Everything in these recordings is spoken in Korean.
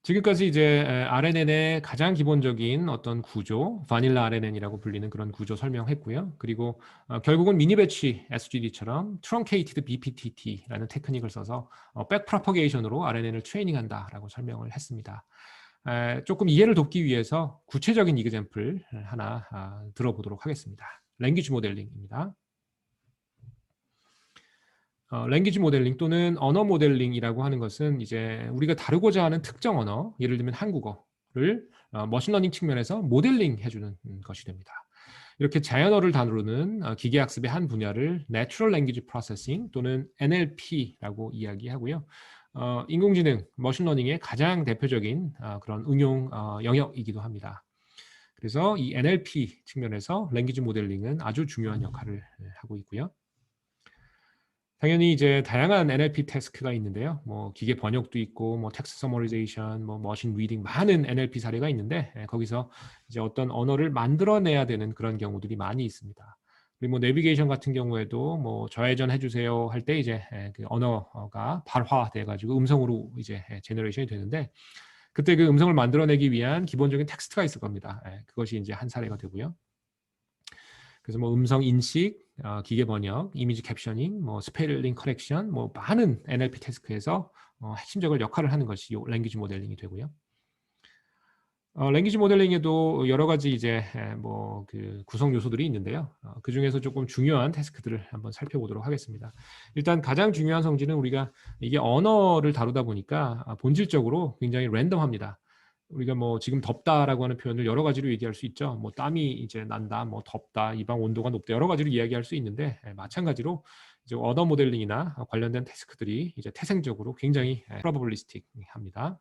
지금까지 이제 RNN의 가장 기본적인 어떤 구조, 바닐라 RNN이라고 불리는 그런 구조 설명했고요. 그리고 결국은 미니 배치 SGD처럼 트렁케이티드 BPTT라는 테크닉을 써서 백 프로퍼게이션으로 RNN을 트레이닝한다라고 설명을 했습니다. 조금 이해를 돕기 위해서 구체적인 이그젬플 하나 들어보도록 하겠습니다. 랭귀지 모델링입니다. 랭귀지 모델링 또는 언어 모델링이라고 하는 것은 이제 우리가 다루고자 하는 특정 언어, 예를 들면 한국어를 머신러닝 측면에서 모델링 해주는 것이 됩니다. 이렇게 자연어를 다루는 기계학습의 한 분야를 Natural Language Processing 또는 NLP라고 이야기하고요. 인공지능, 머신러닝의 가장 대표적인 그런 응용 영역이기도 합니다. 그래서 이 NLP 측면에서 랭귀지 모델링은 아주 중요한 역할을 하고 있고요. 당연히 이제 다양한 NLP 태스크가 있는데요. 뭐 기계 번역도 있고, 뭐 텍스트 서머리제이션, 뭐 머신 리딩 많은 NLP 사례가 있는데 거기서 이제 어떤 언어를 만들어내야 되는 그런 경우들이 많이 있습니다. 그리고 뭐 내비게이션 같은 경우에도 뭐 좌회전 해주세요 할 때 이제 그 언어가 발화돼 가지고 음성으로 이제 제너레이션이 되는데 그때 그 음성을 만들어내기 위한 기본적인 텍스트가 있을 겁니다. 그것이 이제 한 사례가 되고요. 그래서 뭐 음성 인식, 기계 번역, 이미지 캡셔닝, 뭐 스펠링 커렉션, 뭐 많은 NLP 태스크에서 핵심적인 역할을 하는 것이 랭귀지 모델링이 되고요. 랭귀지 모델링에도 여러 가지 이제 뭐 그 구성 요소들이 있는데요. 그 중에서 조금 중요한 태스크들을 한번 살펴보도록 하겠습니다. 일단 가장 중요한 성질은 우리가 이게 언어를 다루다 보니까 본질적으로 굉장히 랜덤합니다. 우리가 뭐 지금 덥다라고 하는 표현을 여러 가지로 얘기할 수 있죠. 뭐 땀이 이제 난다, 뭐 덥다, 이 방 온도가 높다 여러 가지로 이야기할 수 있는데 마찬가지로 이제 언어 모델링이나 관련된 태스크들이 이제 태생적으로 굉장히 프로버블리스틱합니다.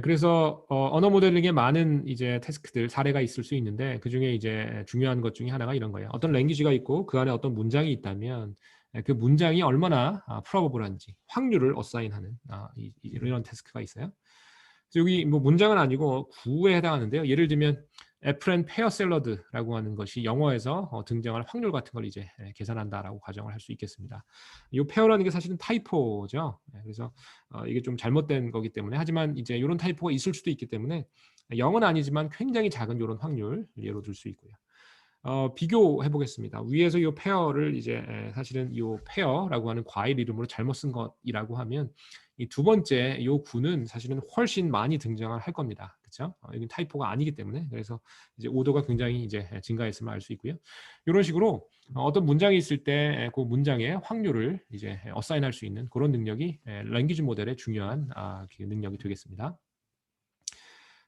그래서 언어 모델링에 많은 이제 태스크들 사례가 있을 수 있는데 그 중에 이제 중요한 것 중에 하나가 이런 거예요. 어떤 랭귀지가 있고 그 안에 어떤 문장이 있다면 그 문장이 얼마나 프로버블한지 확률을 어사인하는 이런 태스크가 있어요. 여기 뭐 문장은 아니고 구에 해당하는데요. 예를 들면 애플 앤 페어 샐러드라고 하는 것이 영어에서 등장할 확률 같은 걸 이제 계산한다라고 가정을 할 수 있겠습니다. 이 페어라는 게 사실은 타이포죠. 그래서 이게 좀 잘못된 거기 때문에 하지만 이제 이런 타이포가 있을 수도 있기 때문에 영어는 아니지만 굉장히 작은 이런 확률 예로 들 수 있고요. 비교해 보겠습니다. 위에서 이 페어를 이제 사실은 이 페어라고 하는 과일 이름으로 잘못 쓴 것이라고 하면 이 두 번째 이 구는 사실은 훨씬 많이 등장을 할 겁니다. 그렇죠? 여기 타이포가 아니기 때문에 그래서 이제 오도가 굉장히 이제 증가했음을 알 수 있고요. 이런 식으로 어떤 문장이 있을 때 그 문장의 확률을 이제 어사인할 수 있는 그런 능력이 랭귀지 모델의 중요한 그 능력이 되겠습니다.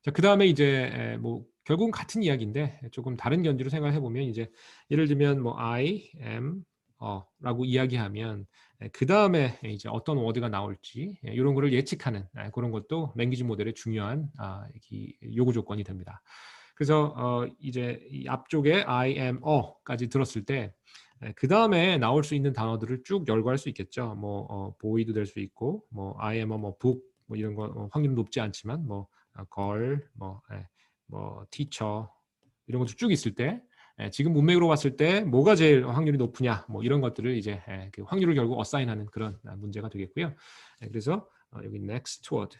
자, 그다음에 이제 뭐 결국은 같은 이야기인데 조금 다른 견지로 생각해 보면 이제 예를 들면 뭐 I am 라고 이야기하면 그 다음에 이제 어떤 워드가 나올지 이런 거를 예측하는 그런 것도 랭귀지 모델의 중요한 요구 조건이 됩니다. 그래서 이제 이 앞쪽에 I am 까지 들었을 때 그 다음에 나올 수 있는 단어들을 쭉 열거할 수 있겠죠. 뭐 boy도 될 수 있고 뭐 I am 뭐 book 뭐 이런 거 확률은 높지 않지만 뭐 girl 뭐 teacher 이런 것도 쭉 있을 때 지금 문맥으로 봤을 때 뭐가 제일 확률이 높으냐 뭐 이런 것들을 이제 그 확률을 결국 어사인하는 그런 문제가 되겠고요. 그래서 여기 next word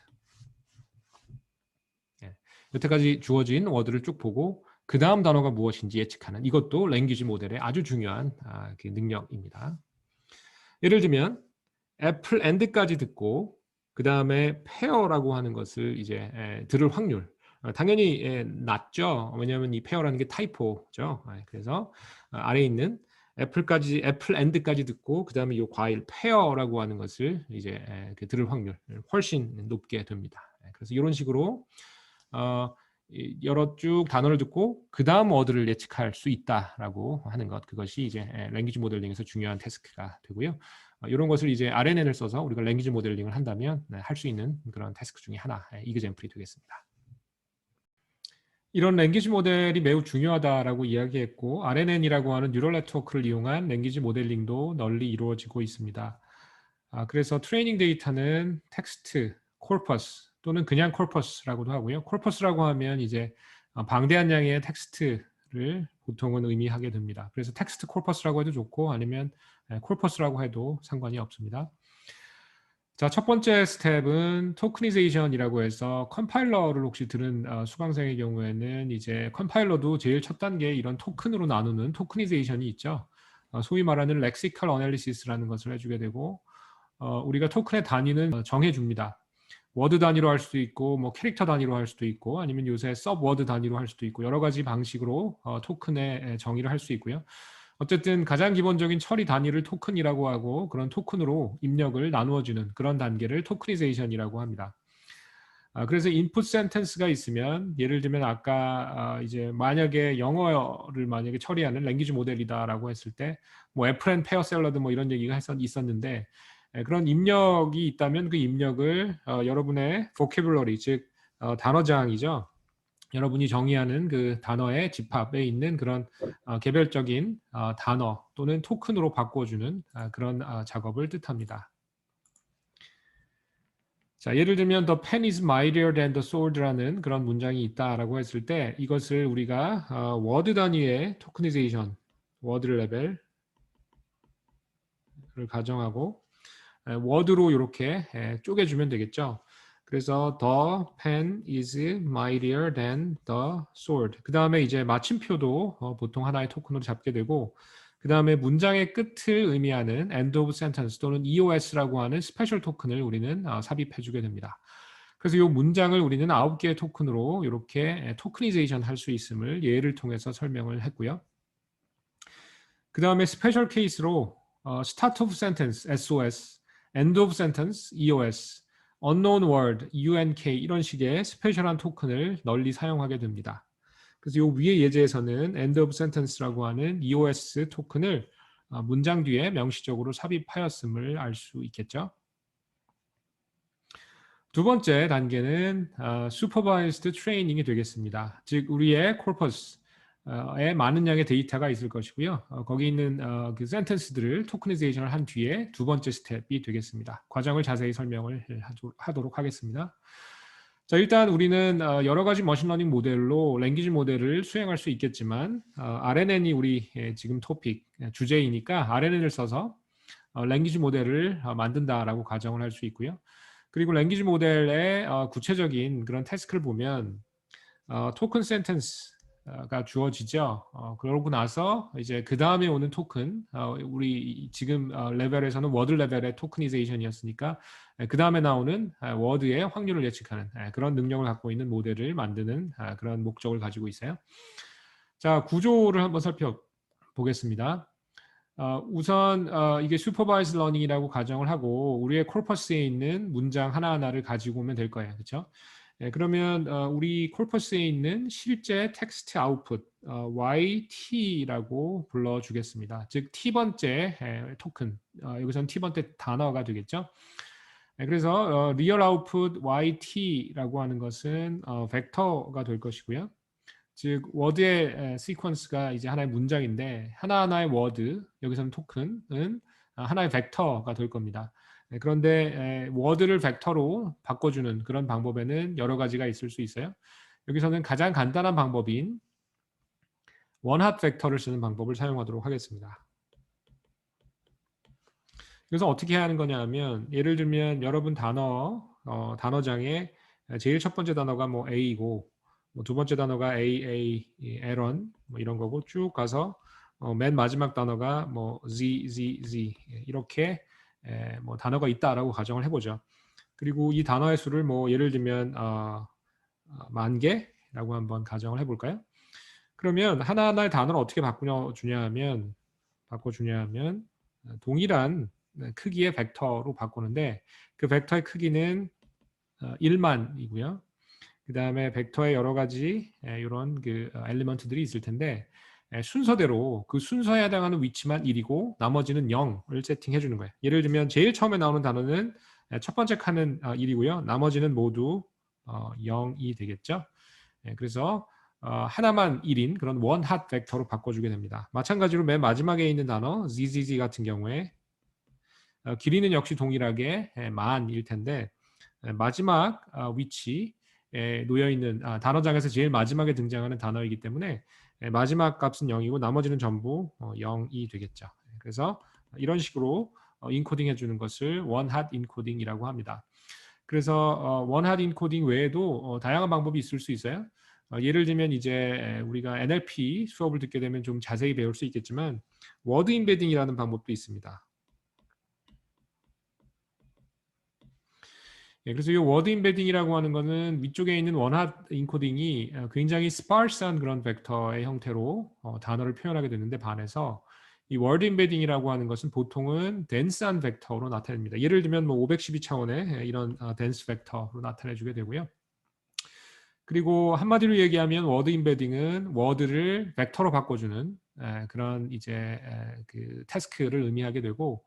여태까지 주어진 워드를 쭉 보고 그 다음 단어가 무엇인지 예측하는 이것도 랭귀지 모델의 아주 중요한 그 능력입니다. 예를 들면 애플 앤드까지 듣고 그 다음에 페어라고 하는 것을 이제 들을 확률 당연히 낮죠. 왜냐하면 이 페어라는 게 타이포죠. 그래서 아래에 있는 애플 앤드까지 듣고 그 다음에 이 과일 페어라고 하는 것을 이제 들을 확률 훨씬 높게 됩니다. 그래서 이런 식으로 여러 쭉 단어를 듣고 그 다음 워드를 예측할 수 있다라고 하는 것 그것이 이제 랭귀지 모델링에서 중요한 태스크가 되고요. 이런 것을 이제 RNN을 써서 우리가 랭귀지 모델링을 한다면 할 수 있는 그런 태스크 중에 하나 이그젬플이 되겠습니다. 이런 랭귀지 모델이 매우 중요하다라고 이야기했고 RNN이라고 하는 뉴럴 네트워크를 이용한 랭귀지 모델링도 널리 이루어지고 있습니다. 그래서 트레이닝 데이터는 텍스트, 코퍼스 또는 그냥 코퍼스라고도 하고요. 코퍼스라고 하면 이제 방대한 양의 텍스트를 보통은 의미하게 됩니다. 그래서 텍스트 코퍼스라고 해도 좋고 아니면 코퍼스라고 해도 상관이 없습니다. 자, 첫 번째 스텝은 토크니제이션이라고 해서 컴파일러를 혹시 들은 수강생의 경우에는 이제 컴파일러도 제일 첫 단계에 이런 토큰으로 나누는 토크니제이션이 있죠. 소위 말하는 렉시컬 어널리시스라는 것을 해주게 되고 우리가 토큰의 단위는 정해줍니다. 워드 단위로 할 수도 있고 뭐 캐릭터 단위로 할 수도 있고 아니면 요새 서브워드 단위로 할 수도 있고 여러 가지 방식으로 토큰의 정의를 할 수 있고요. 어쨌든 가장 기본적인 처리 단위를 토큰이라고 하고 그런 토큰으로 입력을 나누어주는 그런 단계를 토크니제이션이라고 합니다. 그래서 인풋 센텐스가 있으면 예를 들면 아까 이제 만약에 영어를 만약에 처리하는 랭귀지 모델이다라고 했을 때 뭐 애플 앤 페어 샐러드 뭐 이런 얘기가 있었는데 그런 입력이 있다면 그 입력을 여러분의 vocabulary 즉 단어장이죠. 여러분이 정의하는 그 단어의 집합에 있는 그런 개별적인 단어 또는 토큰으로 바꿔주는 그런 작업을 뜻합니다. 자, 예를 들면 the pen is mightier than the sword라는 그런 문장이 있다라고 했을 때 이것을 우리가 워드 단위의 토크니제이션, 워드 레벨을 가정하고 워드로 이렇게 쪼개주면 되겠죠. 그래서 the pen is mightier than the sword. 그 다음에 이제 마침표도 보통 하나의 토큰으로 잡게 되고 그 다음에 문장의 끝을 의미하는 end of sentence 또는 EOS라고 하는 스페셜 토큰을 우리는 삽입해 주게 됩니다. 그래서 이 문장을 우리는 9개의 토큰으로 이렇게 토크니제이션 할 수 있음을 예를 통해서 설명을 했고요. 그 다음에 스페셜 케이스로 start of sentence, SOS, end of sentence, EOS, unknown word, UNK 이런 식의 스페셜한 토큰을 널리 사용하게 됩니다. 그래서 이 위의 예제에서는 end of sentence라고 하는 EOS 토큰을 문장 뒤에 명시적으로 삽입하였음을 알 수 있겠죠. 두 번째 단계는 supervised training이 되겠습니다. 즉 우리의 corpus에 많은 양의 데이터가 있을 것이고요. 거기 있는 그 센텐스들을 토크니제이션을 한 뒤에 두 번째 스텝이 되겠습니다. 과정을 자세히 설명을 하도록 하겠습니다. 자, 일단 우리는 여러 가지 머신러닝 모델로 랭귀지 모델을 수행할 수 있겠지만 RNN이 우리 지금 토픽 주제이니까 RNN을 써서 랭귀지 모델을 만든다라고 가정을 할 수 있고요. 그리고 랭귀지 모델의 구체적인 그런 태스크를 보면 토큰 센텐스가 주어지죠. 그러고 나서 이제 그 다음에 오는 토큰, 우리 지금 레벨에서는 워드 레벨의 토크니제이션이었으니까 그 다음에 나오는 워드의 확률을 예측하는 그런 능력을 갖고 있는 모델을 만드는 그런 목적을 가지고 있어요. 자, 구조를 한번 살펴보겠습니다. 우선 이게 슈퍼바이즈 러닝이라고 가정을 하고 우리의 코퍼스에 있는 문장 하나하나를 가지고 오면 될 거예요. 그렇죠? 그러면 우리 코퍼스에 있는 실제 텍스트 아웃풋 YT라고 불러주겠습니다. 즉 T번째 토큰, 여기서는 T번째 단어가 되겠죠. 그래서 리얼 아웃풋 YT라고 하는 것은 벡터가 될 것이고요. 즉 워드의 시퀀스가 이제 하나의 문장인데 하나하나의 워드, 여기서는 토큰은 하나의 벡터가 될 겁니다. 그런데 워드를 벡터로 바꿔주는 그런 방법에는 여러 가지가 있을 수 있어요. 여기서는 가장 간단한 방법인 원핫 벡터를 쓰는 방법을 사용하도록 하겠습니다. 그래서 어떻게 하는 거냐 하면 예를 들면 여러분 단어장에 제일 첫 번째 단어가 뭐 A이고 뭐 두 번째 단어가 AA, 에런 뭐 이런 거고 쭉 가서 맨 마지막 단어가 뭐 Z 이렇게 뭐 단어가 있다라고 가정을 해보죠. 그리고 이 단어의 수를 뭐 예를 들면 10,000개라고 한번 가정을 해볼까요? 그러면 하나하나의 단어를 어떻게 바꿔주냐 하면 동일한 크기의 벡터로 바꾸는데 그 벡터의 크기는 1만이고요. 그 다음에 벡터의 여러 가지 이런 그 엘리먼트들이 있을 텐데 순서대로 그 순서에 해당하는 위치만 1이고 나머지는 0을 세팅해 주는 거예요. 예를 들면 제일 처음에 나오는 단어는 첫 번째 칸은 1이고요. 나머지는 모두 0이 되겠죠. 그래서 하나만 1인 그런 원핫 벡터로 바꿔주게 됩니다. 마찬가지로 맨 마지막에 있는 단어 ZZZ 같은 경우에 길이는 역시 동일하게 만일 텐데 마지막 위치에 놓여있는 단어장에서 제일 마지막에 등장하는 단어이기 때문에 마지막 값은 0이고 나머지는 전부 0이 되겠죠. 그래서 이런 식으로 인코딩 해주는 것을 원핫 인코딩이라고 합니다. 그래서 원핫 인코딩 외에도 다양한 방법이 있을 수 있어요. 예를 들면 이제 우리가 NLP 수업을 듣게 되면 좀 자세히 배울 수 있겠지만 워드 임베딩이라는 방법도 있습니다. 그래서 이 워드 임베딩이라고 하는 거는 위쪽에 있는 원핫 인코딩이 굉장히 스파르스한 그런 벡터의 형태로 단어를 표현하게 되는데 반해서 이 워드 임베딩이라고 하는 것은 보통은 덴스한 벡터로 나타냅니다. 예를 들면 뭐 512차원의 이런 덴스 벡터로 나타내 주게 되고요. 그리고 한마디로 얘기하면 워드 임베딩은 워드를 벡터로 바꿔주는 그런 이제 그 태스크를 의미하게 되고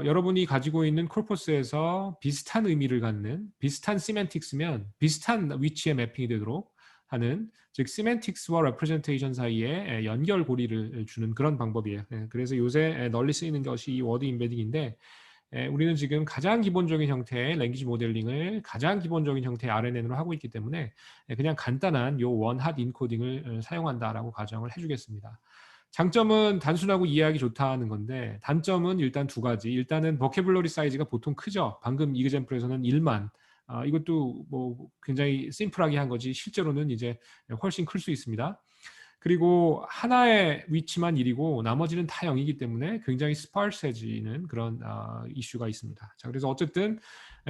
여러분이 가지고 있는 코퍼스에서 비슷한 의미를 갖는 비슷한 시멘틱스면 비슷한 위치에 매핑이 되도록 하는 즉 시멘틱스와 레프레젠테이션 사이에 연결고리를 주는 그런 방법이에요. 그래서 요새 널리 쓰이는 것이 이 워드 임베딩인데 우리는 지금 가장 기본적인 형태의 랭귀지 모델링을 가장 기본적인 형태의 RNN으로 하고 있기 때문에 그냥 간단한 요 원핫 인코딩을 사용한다라고 가정을 해주겠습니다. 장점은 단순하고 이해하기 좋다는 건데 단점은 일단 두 가지. 일단은 버케블러리 사이즈가 보통 크죠. 방금 이그젠플에서는 1만. 이것도 뭐 굉장히 심플하게 한 거지 실제로는 이제 훨씬 클 수 있습니다. 그리고 하나의 위치만 1이고 나머지는 다 0이기 때문에 굉장히 스파르스해지는 그런 이슈가 있습니다. 자, 그래서 어쨌든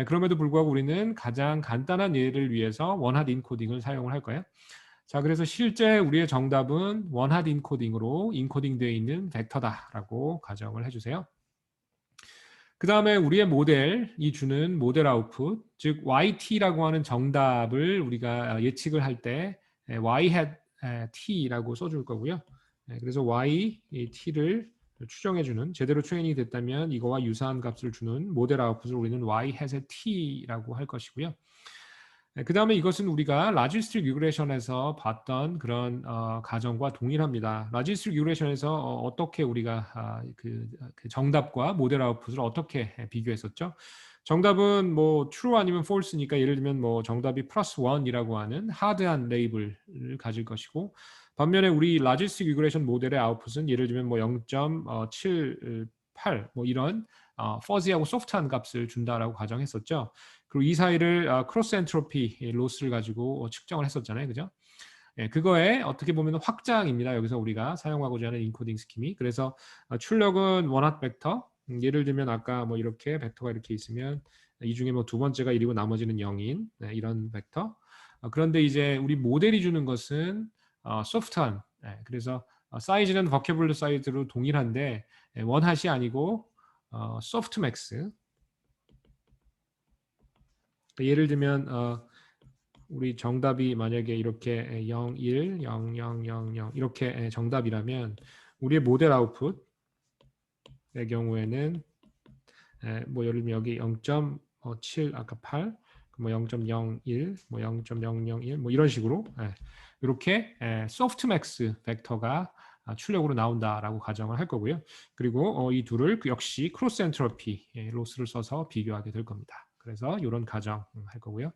그럼에도 불구하고 우리는 가장 간단한 예를 위해서 원핫 인코딩을 사용을 할 거예요. 자, 그래서 실제 우리의 정답은 원핫 인코딩으로 인코딩되어 있는 벡터다라고 가정을 해주세요. 그 다음에 우리의 모델이 주는 모델 아웃풋, 즉 YT라고 하는 정답을 우리가 예측을 할 때 Y T라고 써줄 거고요. 그래서 Y T를 추정해주는 제대로 트레이닝이 됐다면 이거와 유사한 값을 주는 모델 아웃풋을 우리는 Y T라고 할 것이고요. 그 다음에 이것은 우리가 라지스트릭 리그레션에서 봤던 그런 가정과 동일합니다. 라지스트릭 리그레션에서 어떻게 우리가 그 정답과 모델 아웃풋을 어떻게 비교했었죠? 정답은 뭐 true 아니면 false니까 예를 들면 뭐 정답이 플러스 1이라고 하는 하드한 레이블을 가질 것이고 반면에 우리 라지스틱 리그레션 모델의 아웃풋은 예를 들면 뭐 0.78 뭐 이런 퍼지하고 소프트한 값을 준다라고 가정했었죠. 그리고 이 사이를 크로스 엔트로피 로스를 가지고 측정을 했었잖아요. 그죠? 그거에 어떻게 보면 확장입니다. 여기서 우리가 사용하고자 하는 인코딩 스킴이. 그래서 출력은 원핫 벡터. 예를 들면 아까 뭐 이렇게 벡터가 이렇게 있으면 이 중에 뭐 두 번째가 1이고 나머지는 0인 이런 벡터. 그런데 이제 우리 모델이 주는 것은 소프트한. 그래서 사이즈는 버케블러 사이즈로 동일한데 원핫이 아니고 소프트맥스. 예를 들면 우리 정답이 만약에 이렇게 0, 1, 0, 0, 0, 0 이렇게 정답이라면 우리의 모델 아웃풋의 경우에는 뭐 예를 들면 여기 0.7 아까 8, 뭐 0.01, 뭐 0.001 뭐 이런 식으로 이렇게 소프트맥스 벡터가 출력으로 나온다라고 가정을 할 거고요. 그리고 이 둘을 역시 크로스 엔트로피 로스를 써서 비교하게 될 겁니다. 그래서 이런 가정 할 거고요.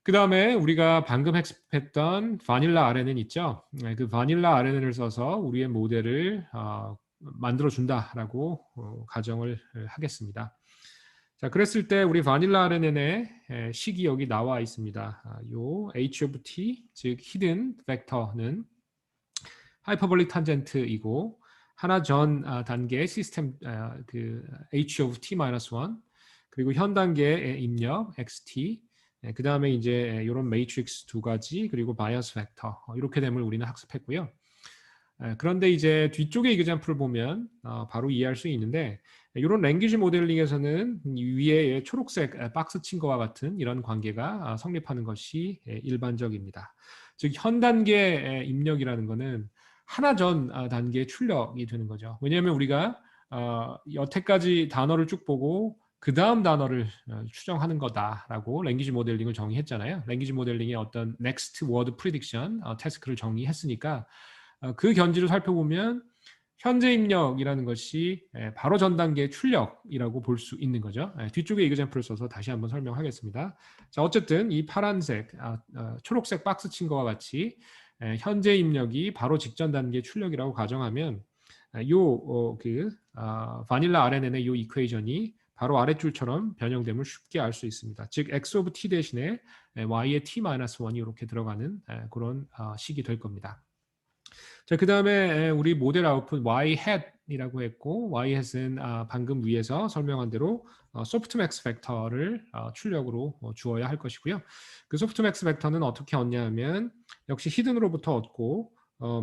그 다음에 우리가 방금 학습했던 바닐라 RNN 있죠. 그 바닐라 RNN을 써서 우리의 모델을 만들어 준다라고 가정을 하겠습니다. 자, 그랬을 때 우리 바닐라 RNN의 식이 여기 나와 있습니다. 요 H of T, 즉 히든 벡터는 하이퍼볼릭 탄젠트이고 하나 전 단계의 시스템 그 H of T-1 그리고 현 단계의 입력 XT 그 다음에 이제 이런 매트릭스 두 가지 그리고 바이어스 벡터 이렇게 됨을 우리는 학습했고요. 그런데 이제 뒤쪽의 이그젠플을 보면 바로 이해할 수 있는데 이런 랭귀지 모델링에서는 위에 초록색 박스 친 거와 같은 이런 관계가 성립하는 것이 일반적입니다. 즉 현 단계 입력이라는 것은 하나 전 단계의 출력이 되는 거죠. 왜냐하면 우리가 여태까지 단어를 쭉 보고 그 다음 단어를 추정하는 거다라고 랭귀지 모델링을 정의했잖아요. 랭귀지 모델링의 어떤 next word prediction 태스크를 정의했으니까 그 견지를 살펴보면 현재 입력이라는 것이 바로 전 단계의 출력이라고 볼 수 있는 거죠. 뒤쪽에 이그젠플을 써서 다시 한번 설명하겠습니다. 자, 어쨌든 이 파란색, 초록색 박스 친 거와 같이 현재 입력이 바로 직전 단계의 출력이라고 가정하면 바닐라 RNN의 이 이퀘이션이 바로 아랫줄처럼 변형됨을 쉽게 알 수 있습니다. 즉 x of t 대신에 y의 t-1이 이렇게 들어가는 그런 식이 될 겁니다. 자, 그 다음에 우리 모델 아웃풋 y hat이라고 했고, y hat은 방금 위에서 설명한 대로 소프트맥스 벡터를 출력으로 주어야 할 것이고요. 그 소프트맥스 벡터는 어떻게 얻냐면 역시 히든으로부터 얻고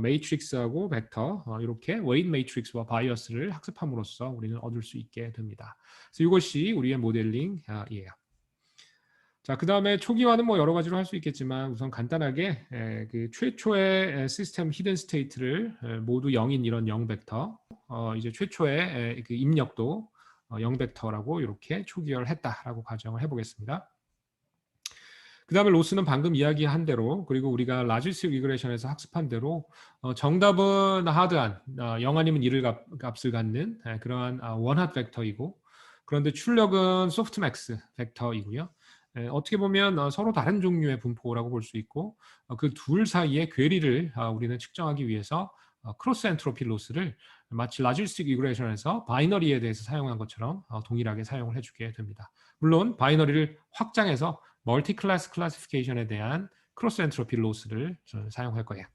매트릭스하고 벡터 이렇게 웨이트 매트릭스와 바이어스를 학습함으로써 우리는 얻을 수 있게 됩니다. 그래서 이것이 우리의 모델링이에요. 자, 그 다음에 초기화는 뭐 여러 가지로 할 수 있겠지만 우선 간단하게 그 최초의 시스템 히든 스테이트를 모두 0인 이런 0 벡터, 이제 최초의 그 입력도 0 벡터라고 이렇게 초기화를 했다라고 가정을 해보겠습니다. 그 다음에 로스는 방금 이야기한 대로, 그리고 우리가 라지스 리그레션에서 학습한 대로 정답은 하드한 0 아니면 1을 값을 갖는 그러한 원핫 벡터이고, 그런데 출력은 소프트맥스 벡터이고요. 어떻게 보면 서로 다른 종류의 분포라고 볼 수 있고, 그 둘 사이의 괴리를 우리는 측정하기 위해서 크로스 엔트로피 로스를 마치 라지스틱 리그레션에서 바이너리에 대해서 사용한 것처럼 동일하게 사용을 해주게 됩니다. 물론 바이너리를 확장해서 멀티 클래스 클래시피케이션에 대한 크로스 엔트로피 로스를 사용할 거예요.